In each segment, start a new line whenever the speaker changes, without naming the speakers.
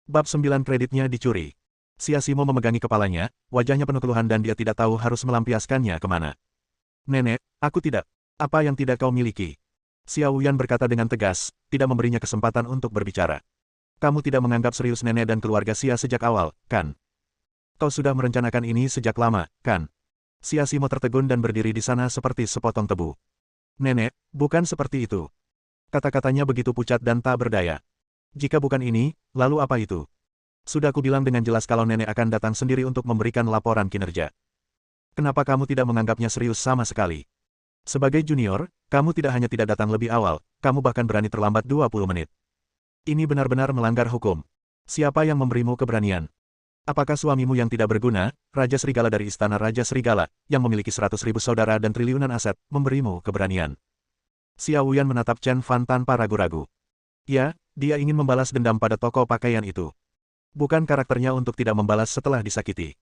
Bab 9 kreditnya dicuri. Siasimo memegangi kepalanya, wajahnya penuh keluhan dan dia tidak tahu harus melampiaskannya kemana. Nenek, aku tidak. Apa yang tidak kau miliki? Xiao Yan berkata dengan tegas, tidak memberinya kesempatan untuk berbicara. Kamu tidak menganggap serius nenek dan keluarga Xia sejak awal, kan? Kau sudah merencanakan ini sejak lama, kan? Siasimo tertegun dan berdiri di sana seperti sepotong tebu. Nenek, bukan seperti itu. Kata-katanya begitu pucat dan tak berdaya. Jika bukan ini, lalu apa itu? Sudah aku bilang dengan jelas kalau nenek akan datang sendiri untuk memberikan laporan kinerja. Kenapa kamu tidak menganggapnya serius sama sekali? Sebagai junior, kamu tidak hanya tidak datang lebih awal, kamu bahkan berani terlambat 20 menit. Ini benar-benar melanggar hukum. Siapa yang memberimu keberanian? Apakah suamimu yang tidak berguna, Raja Serigala dari Istana Raja Serigala, yang memiliki 100.000 saudara dan triliunan aset, memberimu keberanian? Xiao Yan menatap Chen Fan tanpa ragu-ragu. Ya, dia ingin membalas dendam pada toko pakaian itu. Bukan karakternya untuk tidak membalas setelah disakiti.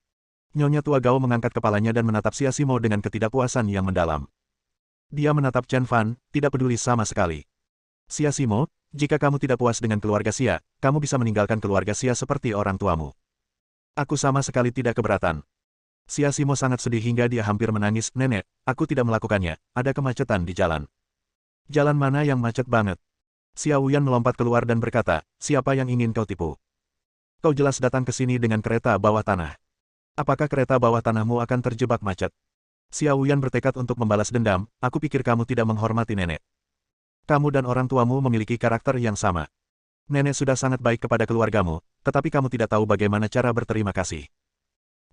Nyonya Tua Gao mengangkat kepalanya dan menatap Siasimo dengan ketidakpuasan yang mendalam. Dia menatap Chen Fan, tidak peduli sama sekali. Siasimo, jika kamu tidak puas dengan keluarga Xia, kamu bisa meninggalkan keluarga Xia seperti orang tuamu. Aku sama sekali tidak keberatan. Siasimo sangat sedih hingga dia hampir menangis. Nenek, aku tidak melakukannya, ada kemacetan di jalan. Jalan mana yang macet banget? Xiao Yan melompat keluar dan berkata, siapa yang ingin kau tipu? Kau jelas datang ke sini dengan kereta bawah tanah. Apakah kereta bawah tanahmu akan terjebak macet? Xiao Yan bertekad untuk membalas dendam, aku pikir kamu tidak menghormati nenek. Kamu dan orang tuamu memiliki karakter yang sama. Nenek sudah sangat baik kepada keluargamu, tetapi kamu tidak tahu bagaimana cara berterima kasih.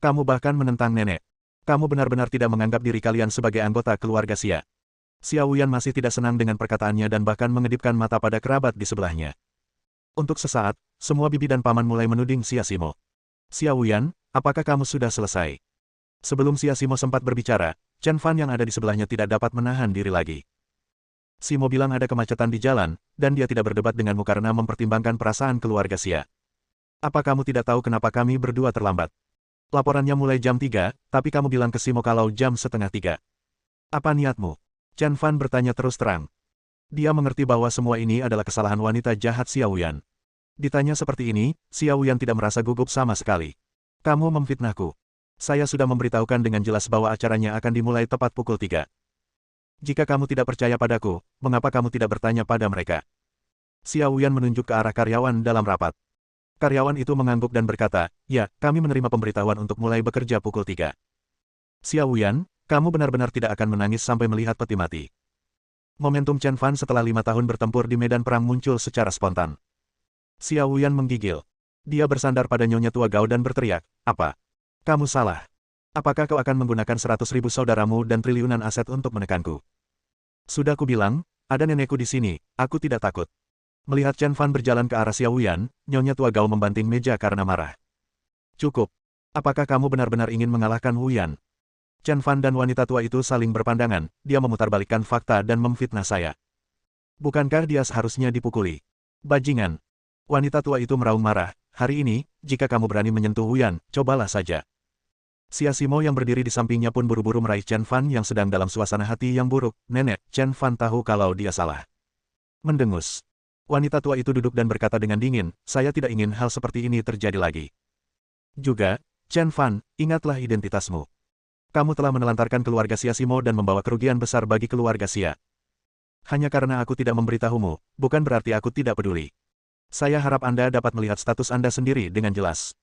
Kamu bahkan menentang nenek. Kamu benar-benar tidak menganggap diri kalian sebagai anggota keluarga Xia. Xiao Yan masih tidak senang dengan perkataannya dan bahkan mengedipkan mata pada kerabat di sebelahnya. Untuk sesaat, semua bibi dan paman mulai menuding Siasimo. Xiao Yan, apakah kamu sudah selesai? Sebelum Siasimo sempat berbicara, Chen Fan yang ada di sebelahnya tidak dapat menahan diri lagi. Simo bilang ada kemacetan di jalan, dan dia tidak berdebat denganmu karena mempertimbangkan perasaan keluarga Xia. Apa kamu tidak tahu kenapa kami berdua terlambat? Laporannya mulai jam 3, tapi kamu bilang ke Simo kalau jam setengah 3. Apa niatmu? Chen Fan bertanya terus terang. Dia mengerti bahwa semua ini adalah kesalahan wanita jahat Xiao Yan. Ditanya seperti ini, Xiao Yan tidak merasa gugup sama sekali. Kamu memfitnahku. Saya sudah memberitahukan dengan jelas bahwa acaranya akan dimulai tepat pukul 3. Jika kamu tidak percaya padaku, mengapa kamu tidak bertanya pada mereka? Xiao Yan menunjuk ke arah karyawan dalam rapat. Karyawan itu mengangguk dan berkata, ya, kami menerima pemberitahuan untuk mulai bekerja pukul 3. Xiao Yan, kamu benar-benar tidak akan menangis sampai melihat peti mati. Momentum Chen Fan setelah 5 tahun bertempur di medan perang muncul secara spontan. Xiao Yan menggigil. Dia bersandar pada Nyonya Tua Gao dan berteriak, apa? Kamu salah. Apakah kau akan menggunakan 100.000 saudaramu dan triliunan aset untuk menekanku? Sudah kubilang, ada nenekku di sini, aku tidak takut. Melihat Chen Fan berjalan ke arah Xiao Yan, Nyonya Tua Gao membanting meja karena marah. Cukup. Apakah kamu benar-benar ingin mengalahkan Wu Yan? Chen Fan dan wanita tua itu saling berpandangan, dia memutarbalikkan fakta dan memfitnah saya. Bukankah dia seharusnya dipukuli? Bajingan. Wanita tua itu meraung marah, hari ini, jika kamu berani menyentuh Wu Yan, cobalah saja. Siasimo yang berdiri di sampingnya pun buru-buru meraih Chen Fan yang sedang dalam suasana hati yang buruk. Nenek, Chen Fan tahu kalau dia salah. Mendengus. Wanita tua itu duduk dan berkata dengan dingin, saya tidak ingin hal seperti ini terjadi lagi. Juga, Chen Fan, ingatlah identitasmu. Kamu telah menelantarkan keluarga Siasimo dan membawa kerugian besar bagi keluarga Xia. Hanya karena aku tidak memberitahumu, bukan berarti aku tidak peduli. Saya harap Anda dapat melihat status Anda sendiri dengan jelas.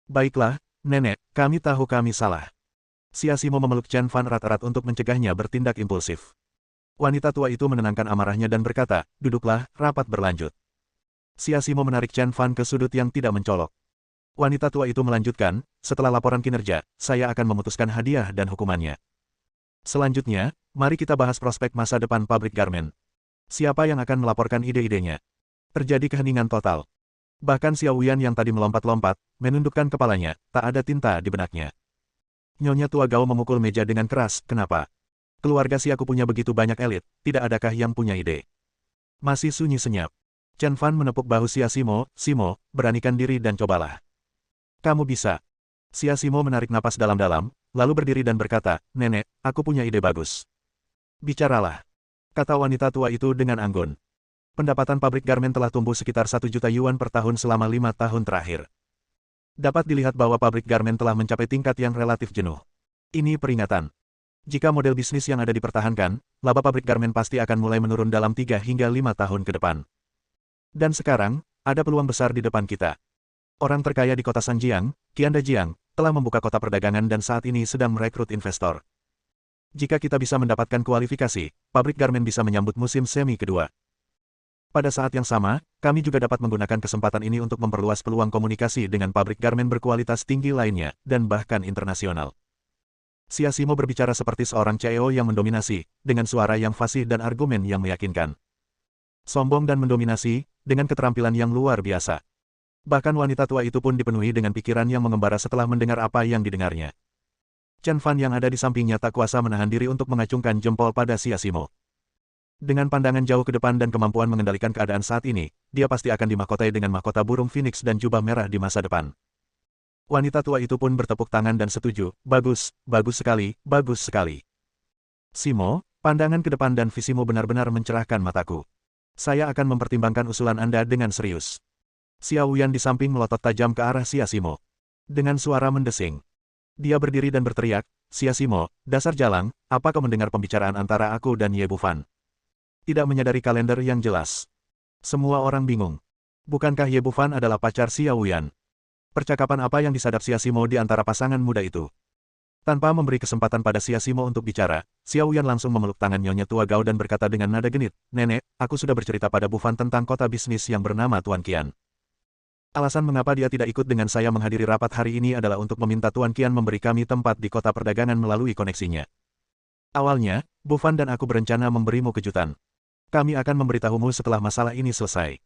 Baiklah, Nenek, kami tahu kami salah. Siasimo memeluk Chen Fan erat-erat untuk mencegahnya bertindak impulsif. Wanita tua itu menenangkan amarahnya dan berkata, duduklah, rapat berlanjut. Siasimo menarik Chen Fan ke sudut yang tidak mencolok. Wanita tua itu melanjutkan, setelah laporan kinerja, saya akan memutuskan hadiah dan hukumannya. Selanjutnya, mari kita bahas prospek masa depan pabrik garmen. Siapa yang akan melaporkan ide-idenya? Terjadi keheningan total. Bahkan Xiao Yan yang tadi melompat-lompat, menundukkan kepalanya, tak ada tinta di benaknya. Nyonya Tua Gao memukul meja dengan keras, kenapa? Keluarga Xiaku punya begitu banyak elit, tidak adakah yang punya ide? Masih sunyi senyap. Chen Fan menepuk bahu Siasimo, Simo, beranikan diri dan cobalah. Kamu bisa. Siasimo menarik napas dalam-dalam, lalu berdiri dan berkata, Nenek, aku punya ide bagus. Bicaralah. Kata wanita tua itu dengan anggun. Pendapatan pabrik garmen telah tumbuh sekitar 1 juta yuan per tahun selama 5 tahun terakhir. Dapat dilihat bahwa pabrik garmen telah mencapai tingkat yang relatif jenuh. Ini peringatan. Jika model bisnis yang ada dipertahankan, laba pabrik garmen pasti akan mulai menurun dalam 3 hingga 5 tahun ke depan. Dan sekarang, ada peluang besar di depan kita. Orang terkaya di kota Sanjiang, Qianda Jiang, telah membuka kota perdagangan dan saat ini sedang merekrut investor. Jika kita bisa mendapatkan kualifikasi, pabrik garmen bisa menyambut musim semi kedua. Pada saat yang sama, kami juga dapat menggunakan kesempatan ini untuk memperluas peluang komunikasi dengan pabrik garmen berkualitas tinggi lainnya, dan bahkan internasional. Xia Simo berbicara seperti seorang CEO yang mendominasi, dengan suara yang fasih dan argumen yang meyakinkan. Sombong dan mendominasi, dengan keterampilan yang luar biasa. Bahkan wanita tua itu pun dipenuhi dengan pikiran yang mengembara setelah mendengar apa yang didengarnya. Chen Fan yang ada di sampingnya tak kuasa menahan diri untuk mengacungkan jempol pada Xia Simo. Dengan pandangan jauh ke depan dan kemampuan mengendalikan keadaan saat ini, dia pasti akan dimahkotai dengan mahkota burung phoenix dan jubah merah di masa depan. Wanita tua itu pun bertepuk tangan dan setuju, bagus, bagus sekali, bagus sekali. Simo, pandangan ke depan dan visimu benar-benar mencerahkan mataku. Saya akan mempertimbangkan usulan Anda dengan serius. Xiao Yan di samping melotot tajam ke arah Xia Simo. Dengan suara mendesing. Dia berdiri dan berteriak, Xia Simo, dasar jalang, apa kau mendengar pembicaraan antara aku dan Ye Bufan? Tidak menyadari kalender yang jelas. Semua orang bingung. Bukankah Ye Bufan adalah pacar Xiao Yan? Percakapan apa yang disadap Xia Simo di antara pasangan muda itu? Tanpa memberi kesempatan pada Xia Simo untuk bicara, Xiao Yan langsung memeluk tangan Nyonya Tua Gao dan berkata dengan nada genit, Nenek, aku sudah bercerita pada Bufan tentang kota bisnis yang bernama Tuan Qian. Alasan mengapa dia tidak ikut dengan saya menghadiri rapat hari ini adalah untuk meminta Tuan Qian memberi kami tempat di kota perdagangan melalui koneksinya. Awalnya, Bufan dan aku berencana memberimu kejutan. Kami akan memberitahumu setelah masalah ini selesai.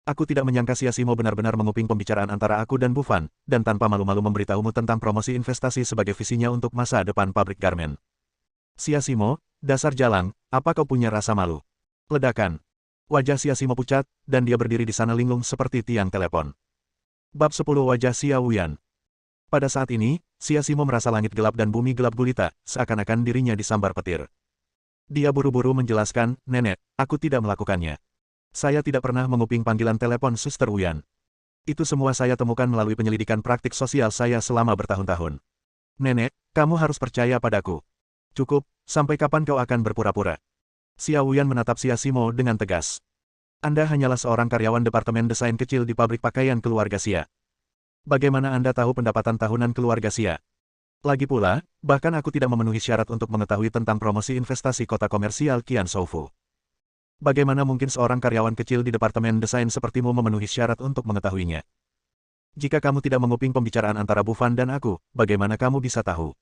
Aku tidak menyangka Xia Simo benar-benar menguping pembicaraan antara aku dan Bufan, dan tanpa malu-malu memberitahumu tentang promosi investasi sebagai visinya untuk masa depan pabrik garmen. Xia Simo, dasar jalang, apa kau punya rasa malu? Ledakan. Wajah Xia Simo pucat, dan dia berdiri di sana linglung seperti tiang telepon. Bab 10 Wajah Xiao Yan. Pada saat ini, Xia Simo merasa langit gelap dan bumi gelap gulita, seakan-akan dirinya disambar petir. Dia buru-buru menjelaskan, Nenek, aku tidak melakukannya. Saya tidak pernah menguping panggilan telepon Suster Wuyan. Itu semua saya temukan melalui penyelidikan praktik sosial saya selama bertahun-tahun. Nenek, kamu harus percaya padaku. Cukup, sampai kapan kau akan berpura-pura? Xiao Wuyan menatap Xia Simo dengan tegas. Anda hanyalah seorang karyawan departemen desain kecil di pabrik pakaian keluarga Xia. Bagaimana Anda tahu pendapatan tahunan keluarga Xia? Lagi pula, bahkan aku tidak memenuhi syarat untuk mengetahui tentang promosi investasi kota komersial Qian Shoufu. Bagaimana mungkin seorang karyawan kecil di departemen desain sepertimu memenuhi syarat untuk mengetahuinya? Jika kamu tidak menguping pembicaraan antara Bufan dan aku, bagaimana kamu bisa tahu?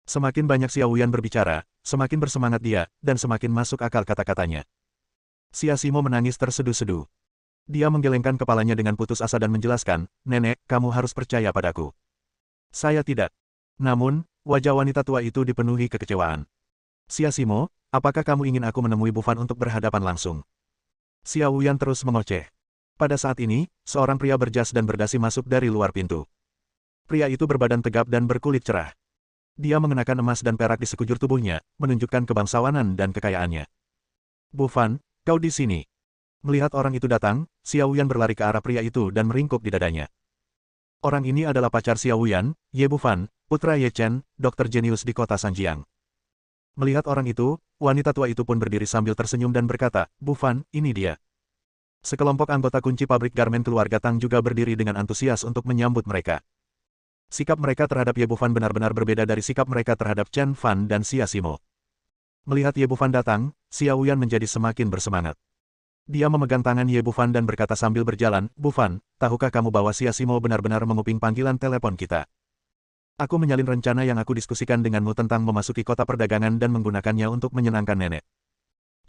Semakin banyak Xiao Yan berbicara, semakin bersemangat dia, dan semakin masuk akal kata-katanya. Xia Simo menangis terseduh-seduh. Dia menggelengkan kepalanya dengan putus asa dan menjelaskan, Nenek, kamu harus percaya padaku. Saya tidak. Namun, wajah wanita tua itu dipenuhi kekecewaan. Xia Simo, apakah kamu ingin aku menemui Bufan untuk berhadapan langsung? Xiao Yan terus mengoceh. Pada saat ini, seorang pria berjas dan berdasi masuk dari luar pintu. Pria itu berbadan tegap dan berkulit cerah. Dia mengenakan emas dan perak di sekujur tubuhnya, menunjukkan kebangsawanan dan kekayaannya. Bufan, kau di sini. Melihat orang itu datang, Xiao Yan berlari ke arah pria itu dan meringkuk di dadanya. Orang ini adalah pacar Xiao Yan, Ye Bufan, putra Ye Chen, dokter jenius di kota Sanjiang. Melihat orang itu, wanita tua itu pun berdiri sambil tersenyum dan berkata, Bufan, ini dia. Sekelompok anggota kunci pabrik garmen keluarga Tang juga berdiri dengan antusias untuk menyambut mereka. Sikap mereka terhadap Ye Bufan benar-benar berbeda dari sikap mereka terhadap Chen Fan dan Xia Simo. Melihat Ye Bufan datang, Xiao Yan menjadi semakin bersemangat. Dia memegang tangan Ye Bufan dan berkata sambil berjalan, Bufan, tahukah kamu bahwa Xia Simo benar-benar menguping panggilan telepon kita? Aku menyalin rencana yang aku diskusikan denganmu tentang memasuki kota perdagangan dan menggunakannya untuk menyenangkan nenek.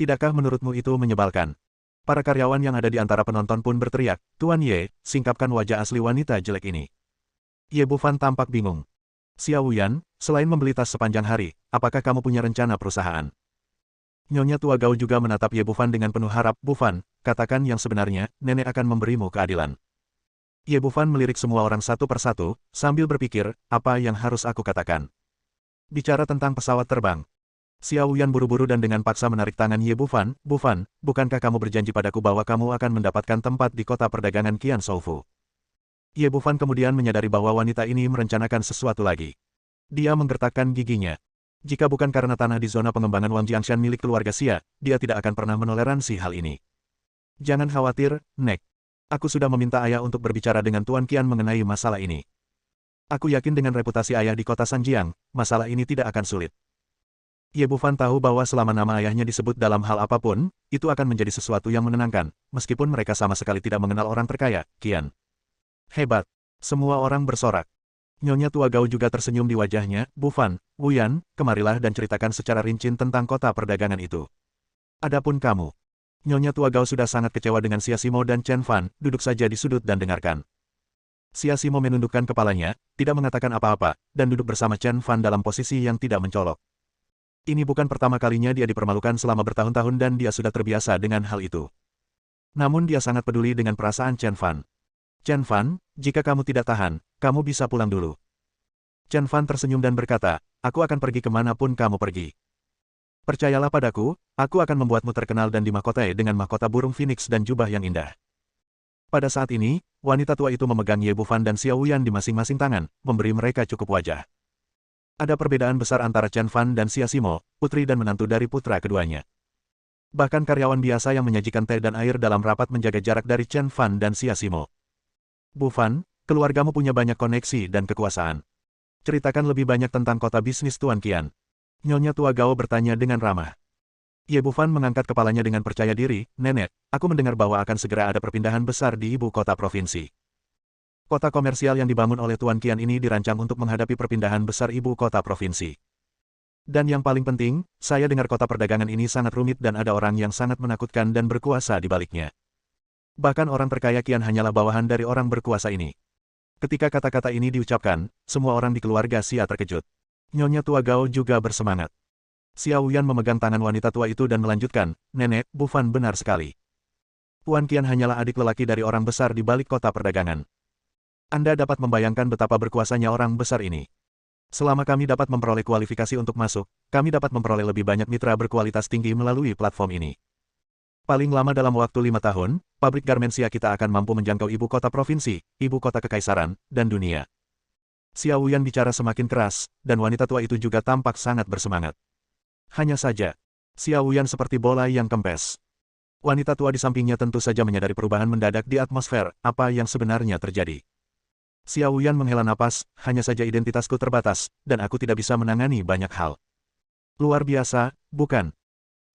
Tidakkah menurutmu itu menyebalkan? Para karyawan yang ada di antara penonton pun berteriak, Tuan Ye, singkapkan wajah asli wanita jelek ini. Ye Bufan tampak bingung. Xiao Yan, selain membeli tas sepanjang hari, apakah kamu punya rencana perusahaan? Nyonya Tua Gao juga menatap Ye Bufan dengan penuh harap, Bufan, katakan yang sebenarnya, nenek akan memberimu keadilan. Ye Bufan melirik semua orang satu persatu, sambil berpikir, apa yang harus aku katakan? Bicara tentang pesawat terbang. Xiao Yan buru-buru dan dengan paksa menarik tangan Ye Bufan. Bufan, bukankah kamu berjanji padaku bahwa kamu akan mendapatkan tempat di kota perdagangan Qian Shoufu? Ye Bufan kemudian menyadari bahwa wanita ini merencanakan sesuatu lagi. Dia menggertakkan giginya. Jika bukan karena tanah di zona pengembangan Wang Jiangshan milik keluarga Xia, dia tidak akan pernah menoleransi hal ini. Jangan khawatir, Nek. Aku sudah meminta ayah untuk berbicara dengan Tuan Qian mengenai masalah ini. Aku yakin dengan reputasi ayah di kota Sanjiang, masalah ini tidak akan sulit. Ye Bufan tahu bahwa selama nama ayahnya disebut dalam hal apapun, itu akan menjadi sesuatu yang menenangkan, meskipun mereka sama sekali tidak mengenal orang terkaya, Qian. Hebat. Semua orang bersorak. Nyonya Tua Gao juga tersenyum di wajahnya. Bufan, Wuyan, kemarilah dan ceritakan secara rinci tentang kota perdagangan itu. Adapun kamu. Nyonya Tua Gao sudah sangat kecewa dengan Xia Simo dan Chen Fan, duduk saja di sudut dan dengarkan. Xia Simo menundukkan kepalanya, tidak mengatakan apa-apa, dan duduk bersama Chen Fan dalam posisi yang tidak mencolok. Ini bukan pertama kalinya dia dipermalukan selama bertahun-tahun dan dia sudah terbiasa dengan hal itu. Namun dia sangat peduli dengan perasaan Chen Fan. Chen Fan, jika kamu tidak tahan, kamu bisa pulang dulu. Chen Fan tersenyum dan berkata, aku akan pergi kemanapun kamu pergi. Percayalah padaku, aku akan membuatmu terkenal dan dimahkotai dengan mahkota burung phoenix dan jubah yang indah. Pada saat ini, wanita tua itu memegang Ye Bufan dan Xiao Yan di masing-masing tangan, memberi mereka cukup wajah. Ada perbedaan besar antara Chen Fan dan Xia Simo, putri dan menantu dari putra keduanya. Bahkan karyawan biasa yang menyajikan teh dan air dalam rapat menjaga jarak dari Chen Fan dan Xia Simo. Bufan, keluargamu punya banyak koneksi dan kekuasaan. Ceritakan lebih banyak tentang kota bisnis Tuan Qian. Nyonya Tua Gao bertanya dengan ramah. Ye Bufan mengangkat kepalanya dengan percaya diri, Nenek, aku mendengar bahwa akan segera ada perpindahan besar di ibu kota provinsi. Kota komersial yang dibangun oleh Tuan Qian ini dirancang untuk menghadapi perpindahan besar ibu kota provinsi. Dan yang paling penting, saya dengar kota perdagangan ini sangat rumit dan ada orang yang sangat menakutkan dan berkuasa di baliknya. Bahkan orang terkaya Qian hanyalah bawahan dari orang berkuasa ini. Ketika kata-kata ini diucapkan, semua orang di keluarga Xia terkejut. Nyonya Tua Gao juga bersemangat. Xiao Yan memegang tangan wanita tua itu dan melanjutkan, Nenek, Bufan benar sekali. Tuan Qian hanyalah adik lelaki dari orang besar di balik kota perdagangan. Anda dapat membayangkan betapa berkuasanya orang besar ini. Selama kami dapat memperoleh kualifikasi untuk masuk, kami dapat memperoleh lebih banyak mitra berkualitas tinggi melalui platform ini. Paling lama dalam waktu 5 tahun, pabrik garmensia kita akan mampu menjangkau ibu kota provinsi, ibu kota kekaisaran, dan dunia. Xiao Yan bicara semakin keras, dan wanita tua itu juga tampak sangat bersemangat. Hanya saja, Xiao Yan seperti bola yang kempes. Wanita tua di sampingnya tentu saja menyadari perubahan mendadak di atmosfer, apa yang sebenarnya terjadi. Xiao Yan menghela napas, hanya saja identitasku terbatas, dan aku tidak bisa menangani banyak hal. Luar biasa, bukan?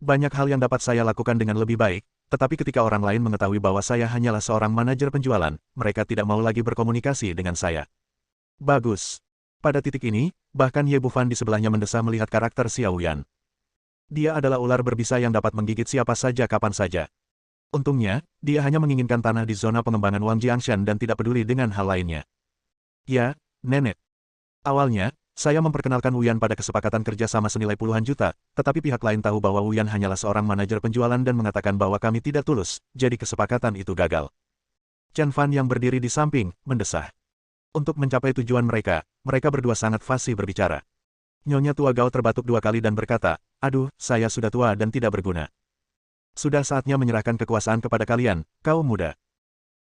Banyak hal yang dapat saya lakukan dengan lebih baik, tetapi ketika orang lain mengetahui bahwa saya hanyalah seorang manajer penjualan, mereka tidak mau lagi berkomunikasi dengan saya. Bagus. Pada titik ini, bahkan Ye Bufan di sebelahnya mendesah melihat karakter Xiao Yan. Dia adalah ular berbisa yang dapat menggigit siapa saja kapan saja. Untungnya, dia hanya menginginkan tanah di zona pengembangan Wang Jiangshan dan tidak peduli dengan hal lainnya. Ya, Nenek. Awalnya, saya memperkenalkan Wuyan pada kesepakatan kerja sama senilai puluhan juta, tetapi pihak lain tahu bahwa Wuyan hanyalah seorang manajer penjualan dan mengatakan bahwa kami tidak tulus, jadi kesepakatan itu gagal. Chen Fan yang berdiri di samping, mendesah. Untuk mencapai tujuan mereka berdua sangat fasih berbicara. Nyonya Tua Gao terbatuk 2 kali dan berkata, aduh, saya sudah tua dan tidak berguna. Sudah saatnya menyerahkan kekuasaan kepada kalian, kaum muda.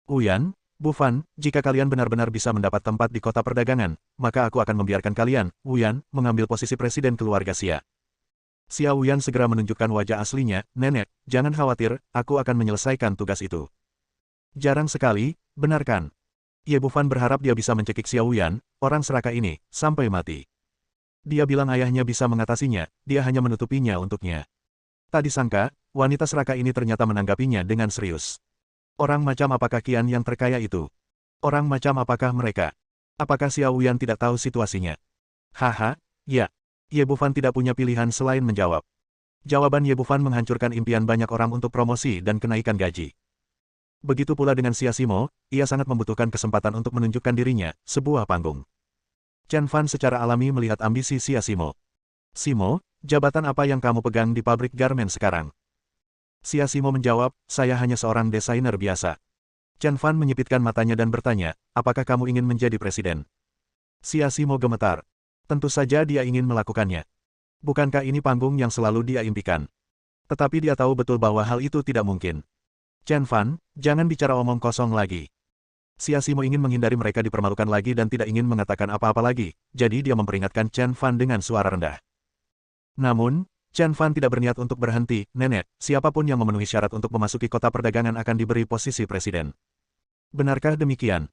Wuyan, Bufan, jika kalian benar-benar bisa mendapat tempat di kota perdagangan, maka aku akan membiarkan kalian, Wuyan, mengambil posisi presiden keluarga Xia. Xia Wuyan segera menunjukkan wajah aslinya, Nenek, jangan khawatir, aku akan menyelesaikan tugas itu. Jarang sekali, benarkan? Ye Bufan berharap dia bisa mencekik Xia Wuyan, orang serakah ini, sampai mati. Dia bilang ayahnya bisa mengatasinya, dia hanya menutupinya untuknya. Tak disangka, wanita serakah ini ternyata menanggapinya dengan serius. Orang macam apakah Qian yang terkaya itu? Orang macam apakah mereka? Apakah Xiao Yan tidak tahu situasinya? Haha, ya. Ye Bufan tidak punya pilihan selain menjawab. Jawaban Ye Bufan menghancurkan impian banyak orang untuk promosi dan kenaikan gaji. Begitu pula dengan Xia Simo, ia sangat membutuhkan kesempatan untuk menunjukkan dirinya, sebuah panggung. Chen Fan secara alami melihat ambisi Xia Simo. Simo, jabatan apa yang kamu pegang di pabrik garmen sekarang? Xia Simo menjawab, saya hanya seorang desainer biasa. Chen Fan menyipitkan matanya dan bertanya, apakah kamu ingin menjadi presiden? Xia Simo gemetar. Tentu saja dia ingin melakukannya. Bukankah ini panggung yang selalu dia impikan? Tetapi dia tahu betul bahwa hal itu tidak mungkin. Chen Fan, jangan bicara omong kosong lagi. Xia Simo ingin menghindari mereka dipermalukan lagi dan tidak ingin mengatakan apa-apa lagi, jadi dia memperingatkan Chen Fan dengan suara rendah. Namun, Chen Fan tidak berniat untuk berhenti, Nenek, siapapun yang memenuhi syarat untuk memasuki kota perdagangan akan diberi posisi presiden. Benarkah demikian?